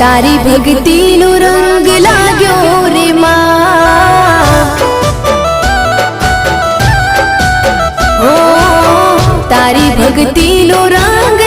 तारी भक्ति नो रंग लाग्यो रे मां। ओ तारी भक्ति नो रंग